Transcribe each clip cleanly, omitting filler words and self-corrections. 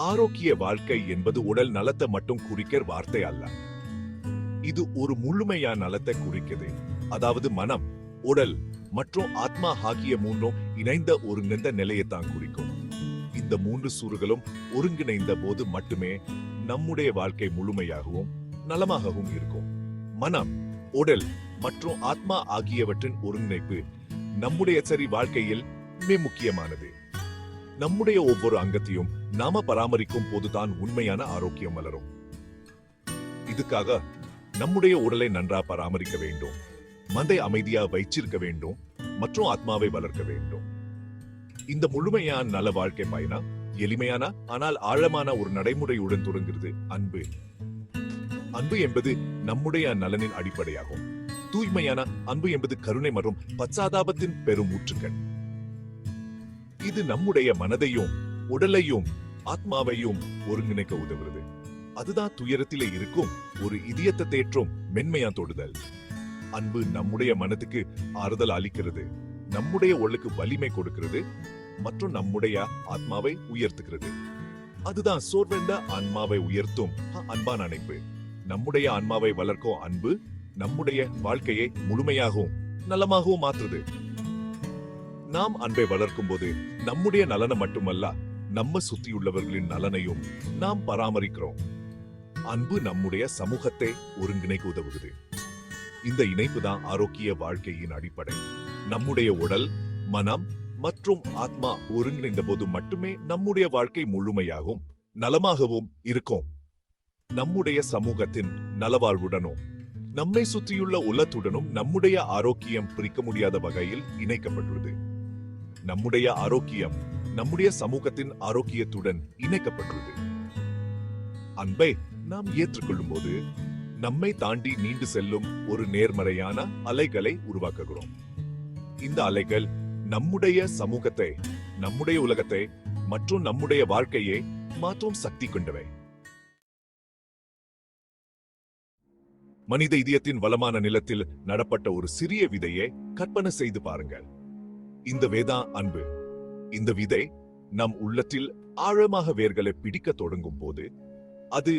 ஆரோக்கிய வாழ்க்கை என்பது உடல் நலத்தை மட்டும் குறிக்கிற வார்த்தை அல்ல. இது ஒரு முழுமையான நலத்தை குறிக்கிறது. அதாவது மனம், உடல் மற்றும் ஆத்மா ஆகிய மூன்றும் இணைந்த ஒருங்கிணைந்த நிலையைத்தான் குறிக்கும். இந்த மூன்று சூறுகளும் ஒருங்கிணைந்த போது மட்டுமே நம்முடைய வாழ்க்கை முழுமையாகவும் நலமாகவும் இருக்கும். மனம், உடல் மற்றும் ஆத்மா ஆகியவற்றின் ஒருங்கிணைப்பு நம்முடைய சரி வாழ்க்கையில் மிக முக்கியமானது. நம்முடைய ஒவ்வொரு அங்கத்தையும் நாம பராமரிக்கும் போதுதான் உண்மையான ஆரோக்கியம் வளரும். இதுக்காக நம்முடைய உடலை நன்றா பராமரிக்க வேண்டும், மனதை அமைதியா வைச்சிருக்க வேண்டும் மற்றும் ஆத்மாவை வளர்க்க வேண்டும். இந்த முழுமையான நல வாழ்க்கை பயணம் எளிமையான ஆனால் ஆழமான ஒரு நடைமுறையுடன் தொடங்குகிறது. அன்பு. அன்பு என்பது நம்முடைய நலனின் அடிப்படையாகும். தூய்மையான அன்பு என்பது கருணை மற்றும் பச்சாதாபத்தின் பெரும் ஊற்றுக்கள். இது நம்முடைய மனதையும் உடலையும் ஆத்மாவையும் ஒருங்கிணைக்க உதவுகிறது. அதுதான் துயரத்திலே இருக்கும் ஒரு இதயத்தை தேற்றும் மென்மையா தொடுதல். அன்பு நம்முடைய மனதுக்கு ஆறுதல் அளிக்கிறது, நம்முடைய உடலுக்கு வலிமை கொடுக்கிறது மற்றும் நம்முடைய ஆத்மாவை உயர்த்துகிறது. அதுதான் சோர்வென்ற ஆன்மாவை உயர்த்தும் அன்பான அணைப்பு. நம்முடைய ஆன்மாவை வளர்க்கும் அன்பு நம்முடைய வாழ்க்கையை முழுமையாகவும் நலமாகவும் மாற்றுது. நாம் அன்பை வளர்க்கும் போது நம்முடைய நலனை மட்டுமல்ல, நம்ம சுற்றியுள்ளவர்களின் நலனையும் நாம் பராமரிக்கிறோம். அன்பு நம்முடைய சமூகத்தை ஒருங்கிணைக்க உதவுகிறது. இந்த இணைப்பு தான் ஆரோக்கிய வாழ்க்கையின் அடிப்படை. நம்முடைய உடல், மனம் மற்றும் ஆத்மா ஒருங்கிணைந்த போது மட்டுமே நம்முடைய வாழ்க்கை முழுமையாகவும் நலமாகவும் இருக்கும். நம்முடைய சமூகத்தின் நலவாழ்வுடனும் நம்மை சுற்றியுள்ள உலகத்துடனும் நம்முடைய ஆரோக்கியம் பிரிக்க முடியாத வகையில் இணைக்கப்பட்டுள்ளது. நம்முடைய ஆரோக்கியம் நம்முடைய சமூகத்தின் ஆரோக்கியத்துடன் இணைக்கப்பட்டுள்ளது. அன்பை நாம் ஏற்றுக்கொள்ளும் போது நம்மை தாண்டி நீண்டு செல்லும் ஒரு நேர்மறையான அலைகளை உருவாக்குகிறோம். இந்த அலைகள் நம்முடைய சமூகத்தை, நம்முடைய உலகத்தை மற்றும் நம்முடைய வாழ்க்கையை மாற்றும் சக்தி கொண்டவை. மனித இதயத்தின் வளமான நிலத்தில் நடப்பட்ட ஒரு சிறிய விதையை கற்பனை செய்து பாருங்கள். இந்த வேதா அன்பு. இந்த விதை நம் உள்ளத்தில் ஆழமாக வேர்களை பிடிக்க தொடங்கும் போது அது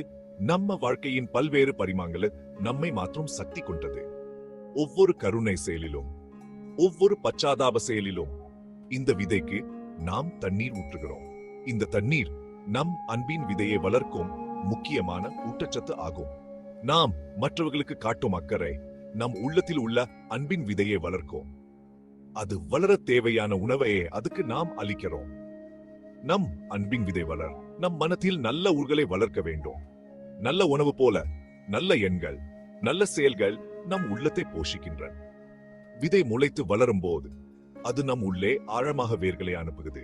நம்ம வாழ்க்கையின் பல்வேறு பரிமாணங்களில் நம்மை மாற்றும் சக்தி கொண்டது. ஒவ்வொரு கருணை செயலிலும், ஒவ்வொரு பச்சாதாப செயலிலும் இந்த விதைக்கு நாம் தண்ணீர் ஊற்றுகிறோம். இந்த தண்ணீர் நம் அன்பின் விதையை வளர்க்கும் முக்கியமான ஊட்டச்சத்து ஆகும். நாம் மற்றவர்களுக்கு காட்டும் அக்கறை நம் உள்ளத்தில் உள்ள அன்பின் விதையை வளர்க்கும். அது வளர தேவையான உணவையே அதுக்கு நாம் அளிக்கிறோம். நம் அன்பின் விதை வளர் நம் மனத்தில் நல்ல ஊர்களை வளர்க்க வேண்டும். நல்ல உணவு போல நல்ல எண்கள், நல்ல செயல்கள் நம் உள்ளத்தை போஷிக்கின்றன. விதை முளைத்து வளரும் போது அது நம் உள்ளே ஆழமாக வேர்களை அனுப்புகிறது.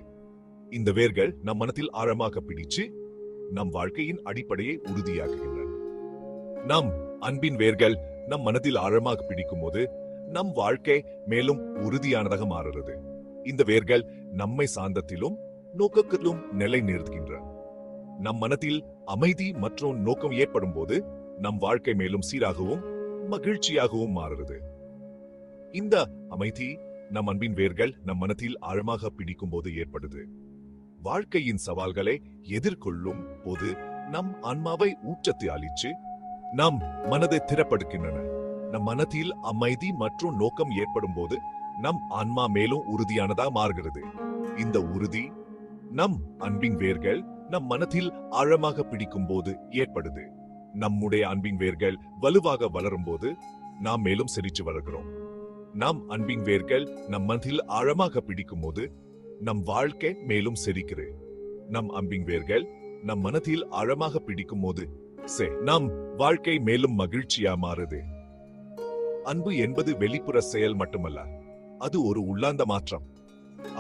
இந்த வேர்கள் நம் மனத்தில் ஆழமாக பிடிச்சு நம் வாழ்க்கையின் அடிப்படையை உறுதியாக்குகின்றன. நம் அன்பின் வேர்கள் நம் மனதில் ஆழமாக பிடிக்கும் போது நம் வாழ்க்கை மேலும் உறுதியானதாக மாறுகிறது. இந்த வேர்கள் நம்மை சாந்தத்திலும் நோக்கத்திலும் நிலை நிறுத்துகின்றன. நம் மனத்தில் அமைதி மற்றும் நோக்கம் ஏற்படும் போது நம் வாழ்க்கை மேலும் சீராகவும் மகிழ்ச்சியாகவும் மாறுகிறது. இந்த அமைதி நம் அன்பின் வேர்கள் நம் மனத்தில் ஆழமாக பிடிக்கும் போது ஏற்படுது. வாழ்க்கையின் சவால்களை எதிர்கொள்ளும் போது நம் ஆன்மாவை ஊற்றத்தை அளிச்சு நம் மனதை திறப்படுகின்றன. நம் மனத்தில் அமைதி மற்றும் நோக்கம் ஏற்படும் போது நம் ஆன்மா மேலும் உறுதியானதா மாறுகிறது. இந்த உறுதி நம் அன்பின் வேர்கள் நம் மனத்தில் ஆழமாக பிடிக்கும் போது ஏற்படுது. நம்முடைய அன்பின் வேர்கள் வலுவாக வளரும் போது நாம் மேலும் செழிச்சு வளர்கிறோம். நம் அன்பின் வேர்கள் நம் மனதில் ஆழமாக பிடிக்கும் போது நம் வாழ்க்கை மேலும் செழிக்கிறது. நம் அன்பின் வேர்கள் நம் மனதில் ஆழமாக பிடிக்கும் போது நம் வாழ்க்கை மேலும் மகிழ்ச்சியா மாறுது. அன்பு என்பது வெளிப்புற செயல் மட்டுமல்ல, அது ஒரு உள்ளார்ந்த மாற்றம்.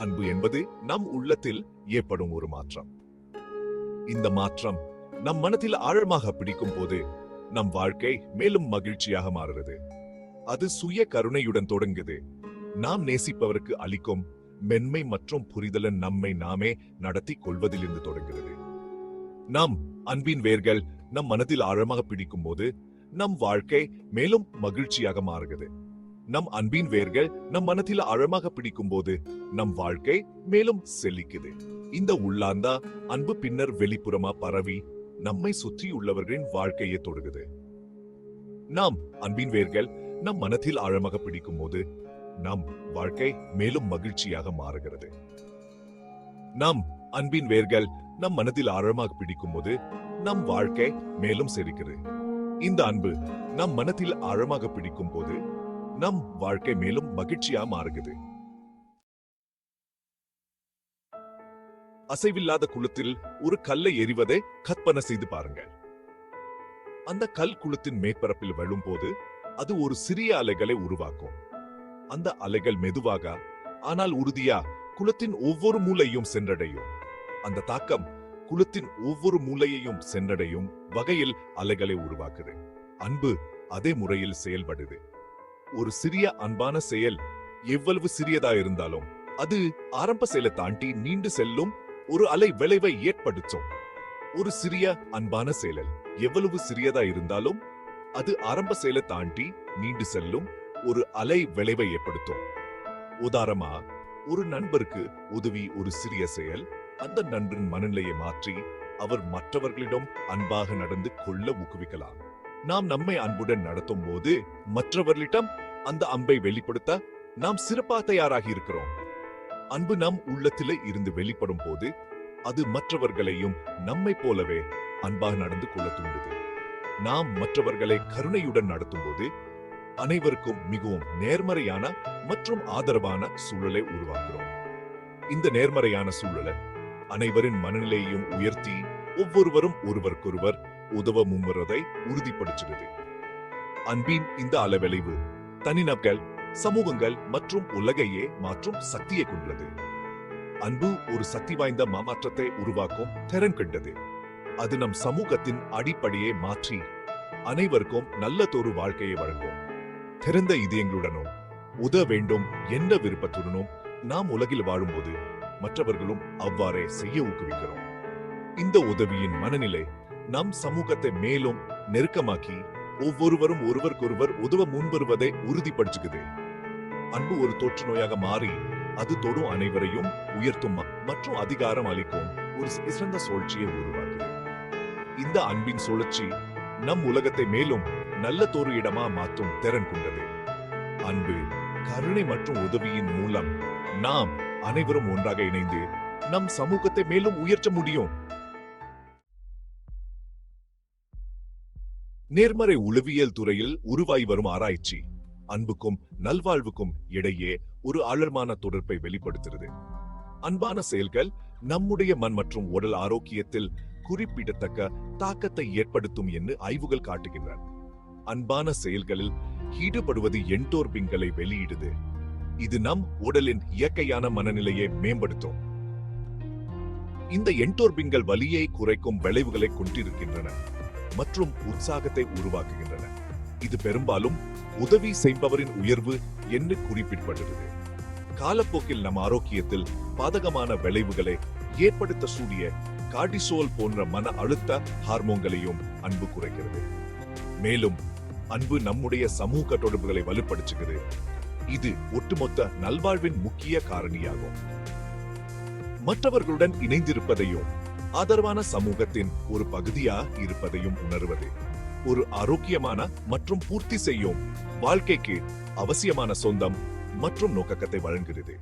அன்பு என்பது நம் உள்ளத்தில் ஏற்படும் ஒரு மாற்றம். இந்த மாற்றம் நம் மனத்தில் ஆழமாக பிடிக்கும் போது நம் வாழ்க்கை மேலும் மகிழ்ச்சியாக மாறுகிறது. அது சுய கருணையுடன் தொடங்குது. நாம் நேசிப்பவருக்கு அளிக்கும் மென்மை மற்றும் புரிதலன் நம்மை நாமே நடத்தி கொள்வதிலிருந்து தொடங்குகிறது. நம் அன்பின் வேர்கள் நம் மனதில் ஆழமாக பிடிக்கும் போது நம் வாழ்க்கை மேலும் மகிழ்ச்சியாக மாறுகிறது. நம் அன்பின் வேர்கள் நம் மனதில் ஆழமாக பிடிக்கும் போது நம் வாழ்க்கை மேலும் செழிக்குது. இந்த உள்ளார்ந்த அன்பு பின்னர் வெளிப்புறமா பரவி நம்மை சுற்றியுள்ளவர்களின் வாழ்க்கையை தொடுகுது. நாம் அன்பின் வேர்கள் நம் மனதில் ஆழமாக பிடிக்கும் போது நம் வாழ்க்கை மேலும் மகிழ்ச்சியாக மாறுகிறது. நம் அன்பின் வேர்கள் நம் மனதில் ஆழமாக பிடிக்கும் போது நம் வாழ்க்கை மேலும் செழிக்கிறது. இந்த அன்பு நம் மனதில் ஆழமாக பிடிக்கும் போது நம் வாழ்க்கை மேலும் மகிழ்ச்சியா மாறுகிறது. அசைவில்லாத குளத்தில் ஒரு கல்லை எறிவதை கற்பனை செய்து பாருங்கள். அந்த கல் குளத்தின் மேற்பரப்பில் விழும்போது அது ஒரு சிறிய அலைகளை உருவாக்கும். அந்த அலைகள் மெதுவாக ஆனால் உறுதியா குளத்தின் ஒவ்வொரு மூலையும் சென்றடையும். அந்த தாக்கம் குளத்தின் ஒவ்வொரு மூலையையும் சென்றடையும் வகையில் அலைகளை உருவாக்குது. அன்பு அதே முறையில் செயல்படுது. ஒரு சிறிய அன்பான செயல் எவ்வளவு சிறியதா இருந்தாலும் அது ஆரம்ப செயலை தாண்டி நீண்டு செல்லும் ஒரு அலை விளைவை ஏற்படுத்தும். ஒரு சிறிய அன்பான செயல் எவ்வளவு சிறியதா இருந்தாலும் அது ஆரம்ப செயலை தாண்டி நீண்டு செல்லும் ஒரு அலை விளைவை ஏற்படுத்தும். உதாரணமா, ஒரு நண்பருக்கு உதவி ஒரு சிறிய செயல் அந்த நண்பரின் மனநிலையை மாற்றி அவர் மற்றவர்களிடம் அன்பாக நடந்து கொள்ள ஊக்குவிக்கலாம். நாம் நம்மை அன்புடன் நடத்தும் போது மற்றவர்களிடம் அந்த அன்பை வெளிப்படுத்த நாம் சிறப்பாக தயாராகி இருக்கிறோம். அன்பு நம் உள்ளத்திலே இருந்து வெளிப்படும் போது அது மற்றவர்களையும் நம்மை போலவே அன்பாக நடந்து கொள்ள தூண்டுது. நாம் மற்றவர்களை கருணையுடன் நடத்தும் போது அனைவருக்கும் மிகவும் நேர்மறையான மற்றும் ஆதரவான சூழலை உருவாக்குறோம். இந்த நேர்மறையான சூழலை அனைவரின் மனநிலையையும் உயர்த்தி ஒவ்வொருவரும் ஒருவருக்கொருவர் உதவ முன்வருவதை உறுதிப்படுத்துகிறது. அன்பின் இந்த அளவெளிவு தனிநபர்கள், சமூகங்கள் மற்றும் உலகையே மாற்றும் சக்தியை கொண்டுள்ளது. அன்பு ஒரு சக்தி வாய்ந்த மாற்றத்தை உருவாக்கும் திறன் கொண்டது. அது நம் சமூகத்தின் அடிப்படையை மாற்றி அனைவருக்கும் நல்லதொரு வாழ்க்கையை வழங்கும். திறந்த இதயங்களுடனும் உதவ வேண்டும் என்ற விருப்பத்துடனும் நாம் உலகில் வாழும்போது மற்றவர்களும் அவ்வாறே செய்ய ஊக்குவிக்கிறோம். இந்த உதவியின் மனநிலை நம் சமூகத்தை மேலும் நெருக்கமாக்கி ஒவ்வொருவரும் ஒருவருக்கொருவர் உதவ முன்வருவதை உறுதிப்படுத்துகிறது. அன்பு ஒரு தொற்று நோயாக மாறி அது தொடும் அனைவரையும் உயர்த்தும் மற்றும் அதிகாரம் அளிக்கும் ஒரு சிறந்த சூழ்ச்சியை உருவாக்குகிறது. இந்த அன்பின் சுழற்சி நம் உலகத்தை மேலும் நல்லதொரு இடமா மாற்றும் திறன் கொண்டது. அன்பு, கருணை மற்றும் உதவியின் மூலம் நாம் அனைவரும் ஒன்றாக இணைந்து நம் சமூகத்தை மேலும் உயர்த்த முடியும். நேர்மறை உளவியல் துறையில் உருவாகி வரும் ஆராய்ச்சி அன்புக்கும் நல்வாழ்வுக்கும் இடையே ஒரு ஆழமான தொடர்பை வெளிப்படுத்துகிறது. அன்பான செயல்கள் நம்முடைய மன் மற்றும் உடல் ஆரோக்கியத்தில் குறிப்பிடத்தக்க தாக்கத்தை ஏற்படுத்தும் என்று ஆய்வுகள் காட்டுகின்றன. அன்பான செயல்களில் ஈடுபடுவது என்டோர்பின்களை வெளியிடுது. இது நம் உடலின் இயற்கையான மனநிலையை மேம்படுத்தும். இந்த என்டோர்பின்கள் வலியை குறைக்கும் விளைவுகளை கொண்டிருக்கின்றன மற்றும் உற்சாகத்தை உருவாக்குகின்றன. இது பெரும்பாலும் உதவி செய்பவரின் உயர்வு என்று குறிப்பிடப்படுகிறது. காலப்போக்கில் நம் ஆரோக்கியத்தில் பாதகமான விளைவுகளை ஏற்படுத்த கூடிய கார்டிசோல் போன்ற மன அழுத்த ஹார்மோன்களையும் அன்பு குறைக்கிறது. மேலும் அன்பு நம்முடைய சமூக தொடர்புகளை வலுப்படுத்துகிறது. இது ஒட்டுமொத்த நல்வாழ்வின் முக்கிய காரணியாகும். மற்றவர்களுடன் இணைந்திருப்பதையும் ஆதரவான சமூகத்தின் ஒரு பகுதியா இருப்பதையும் உணர்வது ஒரு ஆரோக்கியமான மற்றும் பூர்த்தி செய்யும் வாழ்க்கைக்கு அவசியமான சொந்தம் மற்றும் நோக்கத்தை வழங்குகிறது.